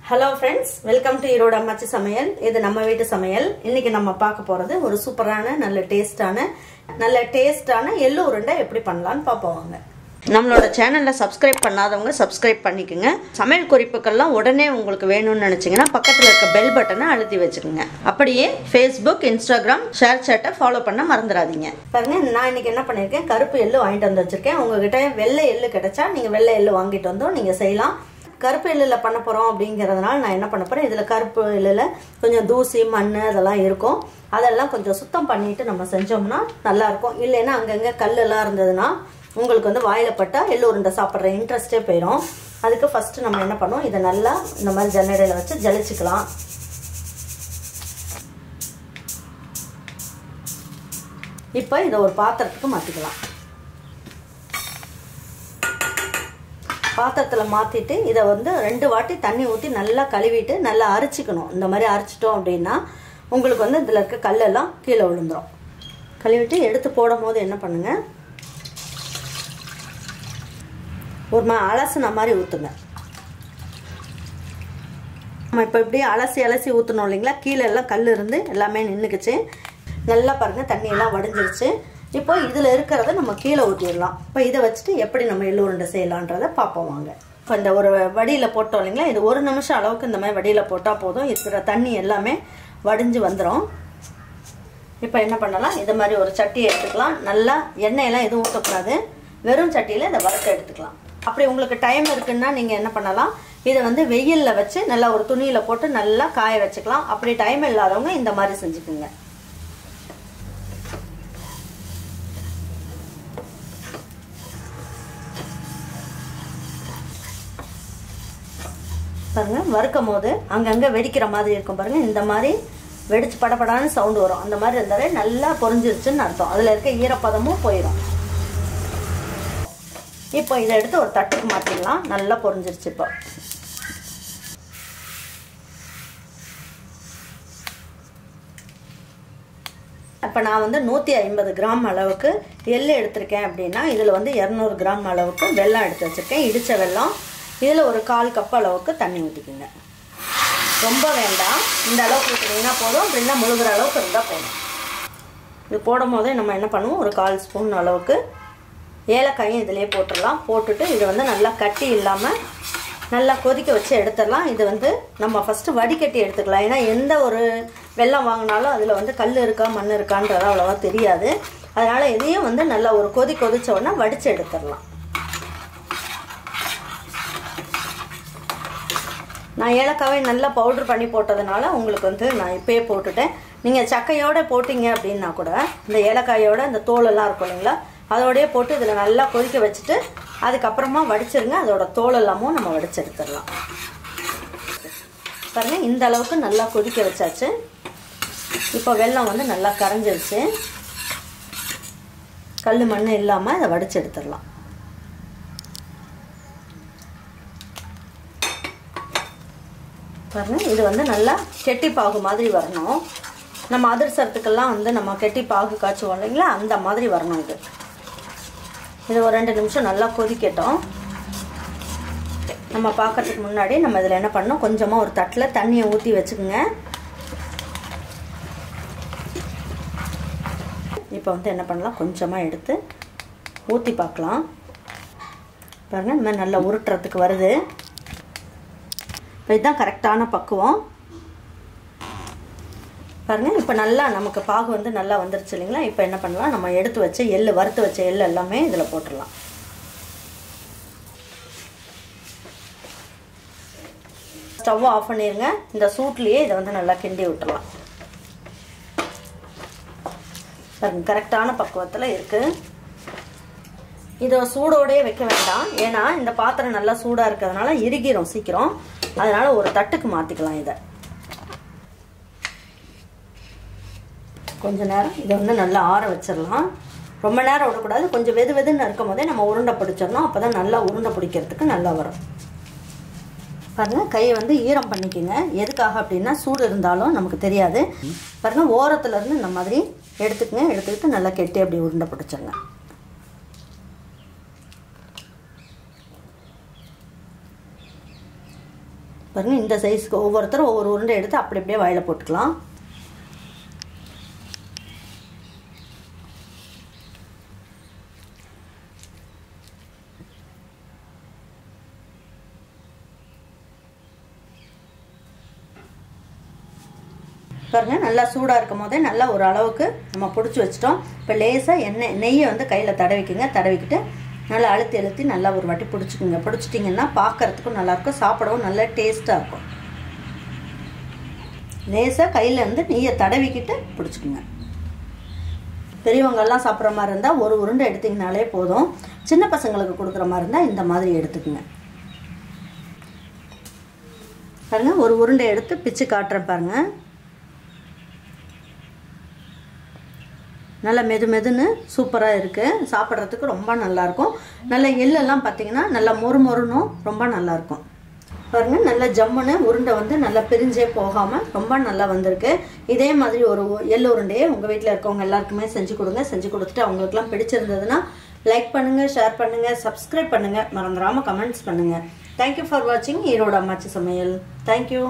Hello friends, welcome to Iroda Machi Samayal. This is நம்ம வீட்டு சமையல். இன்னைக்கு நம்ம பார்க்க போறது ஒரு சூப்பரான நல்ல டேஸ்டான எள்ளு உருண்டை எப்படி பண்ணலாம்னு பாப்போம். நம்மளோட சேனலை சப்ஸ்கிரைப் பண்ணாதவங்க சப்ஸ்கிரைப் பண்ணிக்கங்க. சமையல் குறிப்புகள்லாம் உடனே உங்களுக்கு வேணும்னு நினைச்சீங்கன்னா பக்கத்துல இருக்க பெல் பட்டனை அழுத்தி வச்சுக்கோங்க. அப்படியே Facebook, Instagram, ஷேர் சாட்டை ஃபாலோ பண்ண மறந்துடாதீங்க. பாருங்க நான் இன்னைக்கு என்ன பண்ணிருக்கேன், கருப்பு எள்ளு வாங்கிட்டு வந்து வச்சிருக்கேன். உங்ககிட்ட வெள்ளை எள்ளு கிடைச்சா நீங்க வெள்ளை எள்ளு வாங்கிட்டு வந்தோ நீங்க செய்யலாம். கருப்பு எள்ளுல பண்ண போறோம் அப்படிங்கறதனால நான் என்ன பண்ண போறேன், இதுல கருப்பு எள்ளுல கொஞ்சம் தூசி மண் அதெல்லாம் இருக்கும். அதெல்லாம் கொஞ்சம் சுத்தம் பண்ணிட்டு நம்ம செஞ்சோம்னா நல்லா இருக்கும். இல்லைன்னா அங்கங்க கல் எல்லாம் இருந்ததுன்னா உங்களுக்கு வந்து வாயில பட்டா எள்ளு உருண்டை சாப்பிட்ற இன்ட்ரெஸ்டே போயிடும். அதுக்கு ஃபர்ஸ்ட் நம்ம என்ன பண்ணுவோம், இதை நல்லா இந்த மாதிரி ஜல்லடையில வச்சு ஜலிச்சுக்கலாம். இப்போ இதை ஒரு பாத்திரத்துக்கு மாத்திக்கலாம். பாத்திரத்துல மாத்திட்டு இதை வந்து 2 வாட்டி தண்ணி ஊற்றி நல்லா கழுவிட்டு நல்லா அரைச்சிக்கணும். இந்த மாதிரி அரைச்சிட்டோம் அப்படின்னா உங்களுக்கு வந்து இதுல இருக்க கல்லெல்லாம் கீழே விழுந்துடும். கழுவிட்டு எடுத்து போடும் போது என்ன பண்ணுங்க, ஒரு அலசின மாதிரி ஊற்றுங்க. நம்ம இப்போ இப்படியே அலசி ஊற்றணும் இல்லைங்களா, கீழே எல்லாம் கல் இருந்து எல்லாமே நின்றுக்குச்சு. நல்லா பாருங்க தண்ணியெல்லாம் வடிஞ்சிருச்சு. இப்போ இதில் இருக்கிறத நம்ம கீழே ஊற்றிடலாம். இப்போ இதை வச்சுட்டு எப்படி நம்ம எள்ளு உருண்டை செய்யலான்றதை பார்ப்போம் வாங்க. இப்போ இந்த ஒரு வடியில் போட்டோம் இல்லைங்களா, இது 1 நிமிஷம் அளவுக்கு இந்த மாதிரி வடியில் போட்டால் போதும். இருக்கிற தண்ணி எல்லாமே வடிஞ்சு வந்துடும். இப்போ என்ன பண்ணலாம், இது மாதிரி ஒரு சட்டியை எடுத்துக்கலாம். நல்லா எண்ணெயெல்லாம் எதுவும் ஊற்றக்கூடாது, வெறும் சட்டியில் இதை வறுத்து எடுத்துக்கலாம். அப்படி உங்களுக்கு டைம் இருக்குன்னா நீங்கள் என்ன பண்ணலாம், இதை வந்து வெயிலில் வச்சு நல்லா ஒரு துணியில் போட்டு நல்லா காய வச்சுக்கலாம். அப்படி டைம் இல்லாதவங்க இந்த மாதிரி செஞ்சுக்குங்க. பாருங்க வறுக்கும் போது அங்கங்கே வெடிக்கிற மாதிரி இருக்கும். பாருங்க இந்த மாதிரி வெடிச்சு படப்படான்னு சவுண்ட் வரும். அந்த மாதிரி இருந்தாலே நல்லா பொரிஞ்சிருச்சுன்னு அர்த்தம். அதில் இருக்க ஈரப்பதமும் போயிடும். இப்போ இதை எடுத்து ஒரு தட்டுக்கு மாற்றிடலாம். நல்லா பொரிஞ்சிருச்சு. இப்போ நான் வந்து 150 கிராம் அளவுக்கு எள்ளு எடுத்திருக்கேன் அப்படின்னா இதில் வந்து 200 கிராம் அளவுக்கு வெல்லம் எடுத்து வச்சுருக்கேன், இடித்த வெல்லம். இதில் ஒரு 1/4 கப் அளவுக்கு தண்ணி ஊற்றிக்குங்க. ரொம்ப வேண்டாம், இந்த அளவுக்கு ஊற்றினீங்கன்னா போதும். அப்படின்னா முழுகிற அளவுக்கு இருந்தால் போதும். இது போடும் போதே நம்ம என்ன பண்ணுவோம், ஒரு 1/4 ஸ்பூன் அளவுக்கு ஏலக்காயும் இதிலே போட்டுடலாம். போட்டுட்டு இது வந்து நல்லா கட்டி இல்லாமல் நல்லா கொதிக்க வச்சு எடுத்துடலாம். இது வந்து நம்ம ஃபஸ்ட்டு வடிகட்டி எடுத்துக்கலாம். ஏன்னா எந்த ஒரு வெல்லம் வாங்கினாலும் அதில் வந்து கல் இருக்கா மண் இருக்கான்றது அவ்வளோவா தெரியாது. அதனால் இதையும் வந்து நல்லா ஒரு கொதிச்ச உடனே வடித்து எடுத்துடலாம். நான் ஏலக்காவை நல்லா பவுட்ரு பண்ணி போட்டதுனால உங்களுக்கு வந்து நான் இப்போயே போட்டுட்டேன். நீங்கள் சக்கையோடு போட்டிங்க அப்படின்னா கூட இந்த ஏலக்காயோட இந்த தோலெல்லாம் இருக்கும் இல்லைங்களா, அதோடய போட்டு இதில் நல்லா கொதிக்க வச்சுட்டு அதுக்கப்புறமா வடிச்சிருங்க. அதோட தோல் எல்லாமும் நம்ம வடிச்சு எடுத்துடலாம். பாருங்க இந்த அளவுக்கு நல்லா கொதிக்க வச்சாச்சு. இப்போ வெல்லம் வந்து நல்லா கரைஞ்சிருச்சு. கல் மண் இல்லாமல் இதை வடிச்சு எடுத்துடலாம். பாருங்க இது வந்து நல்லா கெட்டி பாகு மாதிரி வரணும். நம்ம அதிர்சத்துக்கெல்லாம் வந்து நம்ம கெட்டி பாகு காய்ச்சுவோம் இல்லைங்களா, அந்த மாதிரி வரணும். இது ஒரு 2 நிமிஷம் நல்லா கொதிக்கட்டும். நம்ம பார்க்கறதுக்கு முன்னாடி நம்ம இதில் என்ன பண்ணணும், கொஞ்சமாக ஒரு தட்டில் தண்ணியை ஊற்றி வச்சுக்கோங்க. இப்போ வந்து என்ன பண்ணலாம், கொஞ்சமாக எடுத்து ஊற்றி பார்க்கலாம். பாருங்கள் இந்த மாதிரி நல்லா உருட்டுறதுக்கு வருது. இப்போ இதுதான் கரெக்டான பக்குவம். பாருங்கள் இப்போ நல்லா நமக்கு பாகு வந்து நல்லா வந்துருச்சு இல்லைங்களா. இப்போ என்ன பண்ணலாம், நம்ம எடுத்து வச்ச எள்ளு வறுத்து வச்ச எள்ளு எல்லாமே இதில் போட்டுடலாம். ஸ்டவ் ஆஃப் பண்ணிடுங்க. இந்த சூட்லேயே இதை வந்து நல்லா கிண்டி விட்டுடலாம். பாருங்க கரெக்டான பக்குவத்தில் இருக்குது. இதை சூடோடையே வைக்க வேண்டாம், ஏன்னா இந்த பாத்திரம் நல்லா சூடாக இருக்கிறதுனால இறுகிரும் சீக்கிரம். அதனால ஒரு தட்டுக்கு மாற்றிக்கலாம். இதை கொஞ்ச நேரம் இதை வந்து நல்லா ஆற வச்சிடலாம். ரொம்ப நேரம் விடக்கூடாது. கொஞ்சம் வெதுன்னு இருக்கும் போதே நம்ம உருண்டை பிடிச்சிடணும். அப்போ தான் நல்லா உருண்டை பிடிக்கிறதுக்கு நல்லா வரும். பாருங்கள் கையை வந்து ஈரம் பண்ணிக்கோங்க. எதுக்காக அப்படின்னா சூடு இருந்தாலும் நமக்கு தெரியாது. பாருங்கள் ஓரத்துலேருந்து இந்த மாதிரி எடுத்துக்கங்க. எடுத்துக்கிட்டு நல்லா கெட்டி அப்படி உருண்டை பிடிச்சிருங்க. பாருங்கள் இந்த சைஸ்க்கு ஒவ்வொருத்தரும் ஒவ்வொரு உருண்டை எடுத்து அப்படி அப்படியே வாயில் போட்டுக்கலாம். பாருங்கள் நல்லா சூடாக இருக்கும் போதே நல்லா ஒரு அளவுக்கு நம்ம பிடிச்சி வச்சிட்டோம். இப்போ லேசாக நெய்யை வந்து கையில் தடவிக்குங்க. தடவிக்கிட்டு நல்லா அழுத்தி நல்லா ஒரு வாட்டி பிடிச்சிக்குங்க. பிடிச்சிட்டிங்கன்னா பார்க்குறதுக்கும் நல்லாயிருக்கும், சாப்பிடவும் நல்லா டேஸ்ட்டாக இருக்கும். லேசாக கையில் வந்து நெய்யை தடவிக்கிட்டு பிடிச்சிக்குங்க. பெரியவங்கெல்லாம் சாப்பிட்ற மாதிரி இருந்தால் ஒரு உருண்டை எடுத்திங்கனாலே போதும். சின்ன பசங்களுக்கு கொடுக்குற மாதிரி இருந்தால் இந்த மாதிரி எடுத்துக்குங்க. பாருங்கள் ஒரு உருண்டை எடுத்து பிச்சு காட்டுறேன் பாருங்கள். நல்லா மெதுன்னு சூப்பராக இருக்குது. சாப்பிட்றதுக்கு ரொம்ப நல்லாயிருக்கும். நல்ல எள்ளெல்லாம் பார்த்திங்கன்னா நல்லா மொறுமொறுனும் ரொம்ப நல்லாயிருக்கும். பாருங்கள் நல்லா ஜம்முன்னு உருண்டை வந்து நல்லா பிரிஞ்சே போகாமல் ரொம்ப நல்லா வந்திருக்கு. இதே மாதிரி ஒரு எள்ளு உருண்டையே உங்கள் வீட்டில் இருக்கவங்க எல்லாருக்குமே செஞ்சு கொடுங்க. செஞ்சு கொடுத்துட்டு அவங்களுக்குலாம் பிடிச்சிருந்ததுன்னா லைக் பண்ணுங்கள், ஷேர் பண்ணுங்கள், சப்ஸ்கிரைப் பண்ணுங்கள், மறந்துடாமல் கமெண்ட்ஸ் பண்ணுங்கள். தேங்க்யூ ஃபார் வாட்சிங் ஈரோடு அம்மாச்சி சமையல். தேங்க்யூ.